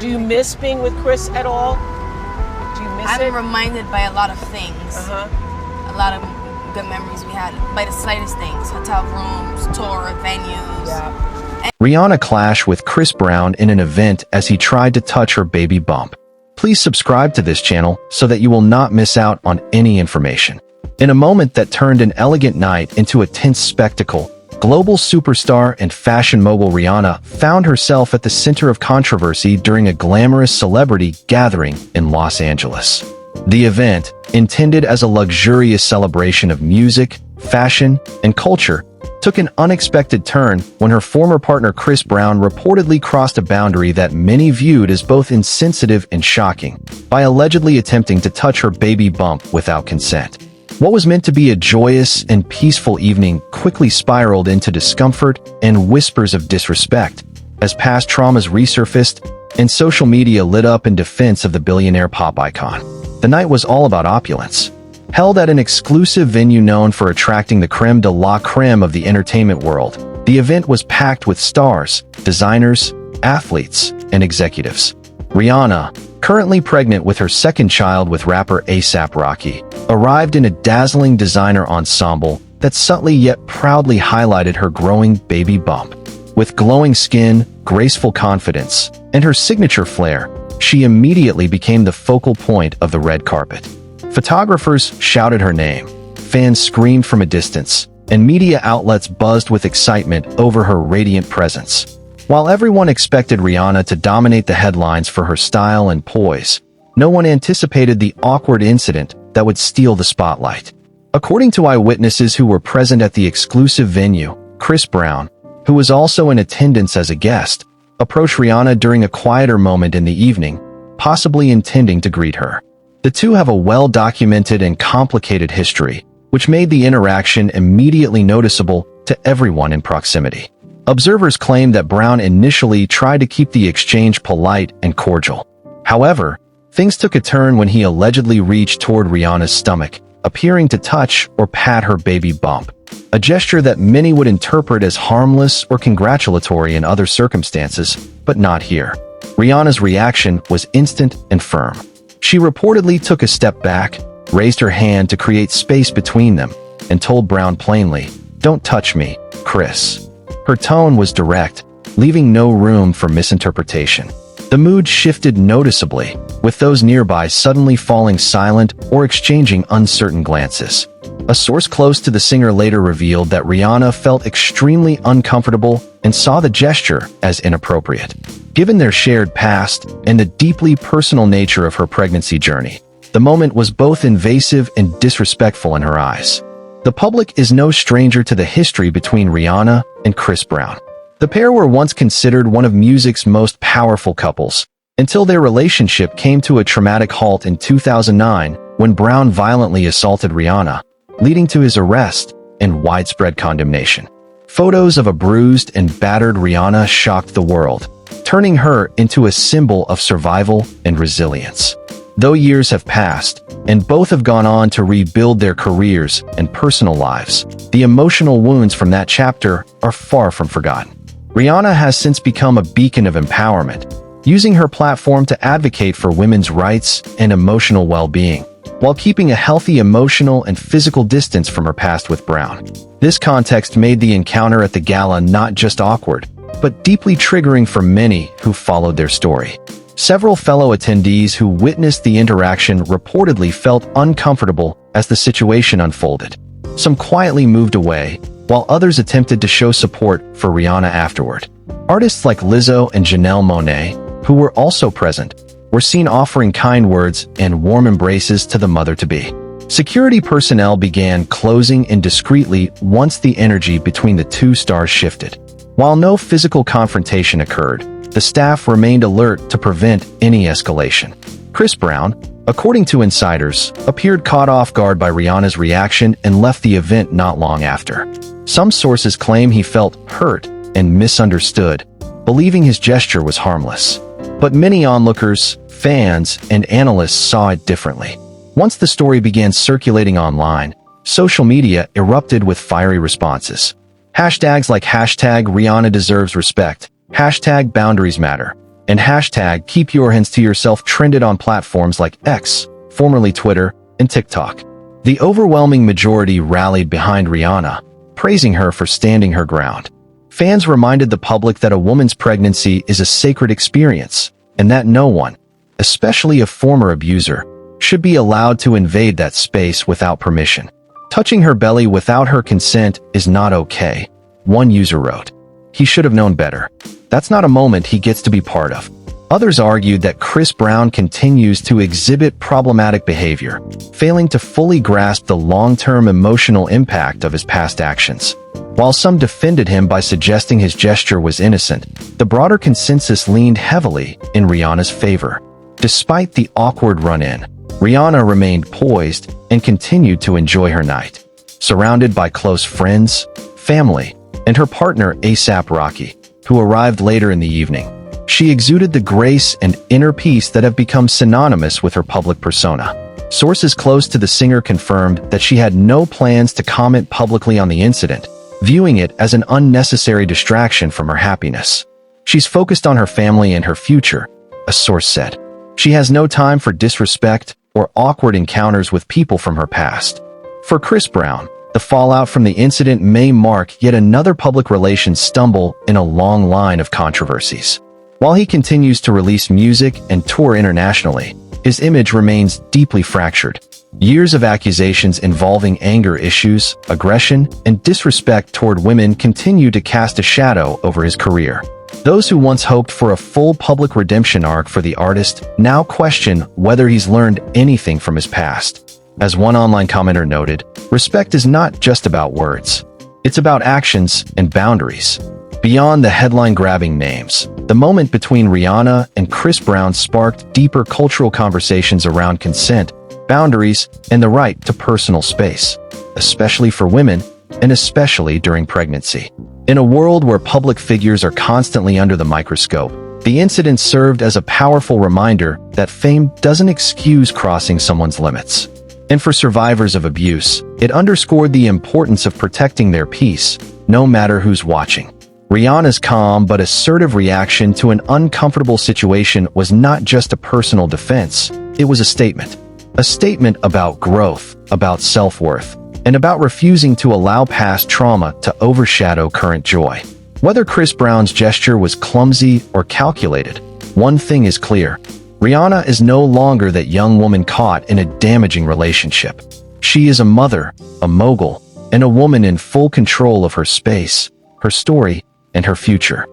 Do you miss being with Chris at all? Do you miss it? I'm reminded by a lot of things. A lot of good memories we had by the slightest things. Hotel rooms, tour, venues. Yeah. Rihanna clashed with Chris Brown in an event as he tried to touch her baby bump. Please subscribe to this channel so that you will not miss out on any information. In a moment that turned an elegant night into a tense spectacle, global superstar and fashion mogul Rihanna found herself at the center of controversy during a glamorous celebrity gathering in Los Angeles. The event, intended as a luxurious celebration of music, fashion, and culture, took an unexpected turn when her former partner Chris Brown reportedly crossed a boundary that many viewed as both insensitive and shocking by allegedly attempting to touch her baby bump without consent. What was meant to be a joyous and peaceful evening quickly spiraled into discomfort and whispers of disrespect as past traumas resurfaced and social media lit up in defense of the billionaire pop icon. The night was all about opulence. Held at an exclusive venue known for attracting the creme de la creme of the entertainment world, the event was packed with stars, designers, athletes, and executives. Rihanna, currently pregnant with her second child with rapper A$AP Rocky, arrived in a dazzling designer ensemble that subtly yet proudly highlighted her growing baby bump. With glowing skin, graceful confidence, and her signature flair, she immediately became the focal point of the red carpet. Photographers shouted her name, fans screamed from a distance, and media outlets buzzed with excitement over her radiant presence. While everyone expected Rihanna to dominate the headlines for her style and poise, no one anticipated the awkward incident that would steal the spotlight. According to eyewitnesses who were present at the exclusive venue, Chris Brown, who was also in attendance as a guest, approached Rihanna during a quieter moment in the evening, possibly intending to greet her. The two have a well-documented and complicated history, which made the interaction immediately noticeable to everyone in proximity. Observers claim that Brown initially tried to keep the exchange polite and cordial. However, things took a turn when he allegedly reached toward Rihanna's stomach, appearing to touch or pat her baby bump, a gesture that many would interpret as harmless or congratulatory in other circumstances, but not here. Rihanna's reaction was instant and firm. She reportedly took a step back, raised her hand to create space between them, and told Brown plainly, "Don't touch me, Chris." Her tone was direct, leaving no room for misinterpretation. The mood shifted noticeably, with those nearby suddenly falling silent or exchanging uncertain glances. A source close to the singer later revealed that Rihanna felt extremely uncomfortable and saw the gesture as inappropriate. Given their shared past and the deeply personal nature of her pregnancy journey, the moment was both invasive and disrespectful in her eyes. The public is no stranger to the history between Rihanna and Chris Brown. The pair were once considered one of music's most powerful couples, until their relationship came to a traumatic halt in 2009 when Brown violently assaulted Rihanna, leading to his arrest and widespread condemnation. Photos of a bruised and battered Rihanna shocked the world, turning her into a symbol of survival and resilience. Though years have passed, and both have gone on to rebuild their careers and personal lives, the emotional wounds from that chapter are far from forgotten. Rihanna has since become a beacon of empowerment, using her platform to advocate for women's rights and emotional well-being, while keeping a healthy emotional and physical distance from her past with Brown. This context made the encounter at the gala not just awkward, but deeply triggering for many who followed their story. Several fellow attendees who witnessed the interaction reportedly felt uncomfortable as the situation unfolded. Some quietly moved away, while others attempted to show support for Rihanna afterward. Artists like Lizzo and Janelle Monáe, who were also present, were seen offering kind words and warm embraces to the mother-to-be. Security personnel began closing in discreetly once the energy between the two stars shifted. While no physical confrontation occurred, the staff remained alert to prevent any escalation. Chris Brown, according to insiders, appeared caught off guard by Rihanna's reaction and left the event not long after. Some sources claim he felt hurt and misunderstood, believing his gesture was harmless. But many onlookers, fans, and analysts saw it differently. Once the story began circulating online, social media erupted with fiery responses. Hashtags like #Rihanna deserves respect, #Boundaries matter, and hashtag Keep Your Hands to Yourself trended on platforms like X, formerly Twitter, and TikTok. The overwhelming majority rallied behind Rihanna, praising her for standing her ground. Fans reminded the public that a woman's pregnancy is a sacred experience, and that no one, especially a former abuser, should be allowed to invade that space without permission. Touching her belly without her consent is not okay, one user wrote. He should have known better. That's not a moment he gets to be part of. Others argued that Chris Brown continues to exhibit problematic behavior, failing to fully grasp the long-term emotional impact of his past actions. While some defended him by suggesting his gesture was innocent, the broader consensus leaned heavily in Rihanna's favor. Despite the awkward run-in, Rihanna remained poised and continued to enjoy her night. Surrounded by close friends, family, and her partner A$AP Rocky, who arrived later in the evening, she exuded the grace and inner peace that have become synonymous with her public persona. Sources close to the singer confirmed that she had no plans to comment publicly on the incident, viewing it as an unnecessary distraction from her happiness. She's focused on her family and her future, a source said. She has no time for disrespect or awkward encounters with people from her past. For Chris Brown, the fallout from the incident may mark yet another public relations stumble in a long line of controversies. While he continues to release music and tour internationally, his image remains deeply fractured. Years of accusations involving anger issues, aggression, and disrespect toward women continue to cast a shadow over his career. Those who once hoped for a full public redemption arc for the artist now question whether he's learned anything from his past. As one online commenter noted, respect is not just about words. It's about actions and boundaries. Beyond the headline-grabbing names, the moment between Rihanna and Chris Brown sparked deeper cultural conversations around consent, boundaries, and the right to personal space, especially for women, and especially during pregnancy. In a world where public figures are constantly under the microscope, the incident served as a powerful reminder that fame doesn't excuse crossing someone's limits. And for survivors of abuse, it underscored the importance of protecting their peace, no matter who's watching. Rihanna's calm but assertive reaction to an uncomfortable situation was not just a personal defense, it was a statement. A statement about growth, about self-worth, and about refusing to allow past trauma to overshadow current joy. Whether Chris Brown's gesture was clumsy or calculated, one thing is clear. Rihanna is no longer that young woman caught in a damaging relationship. She is a mother, a mogul, and a woman in full control of her space, her story, and her future.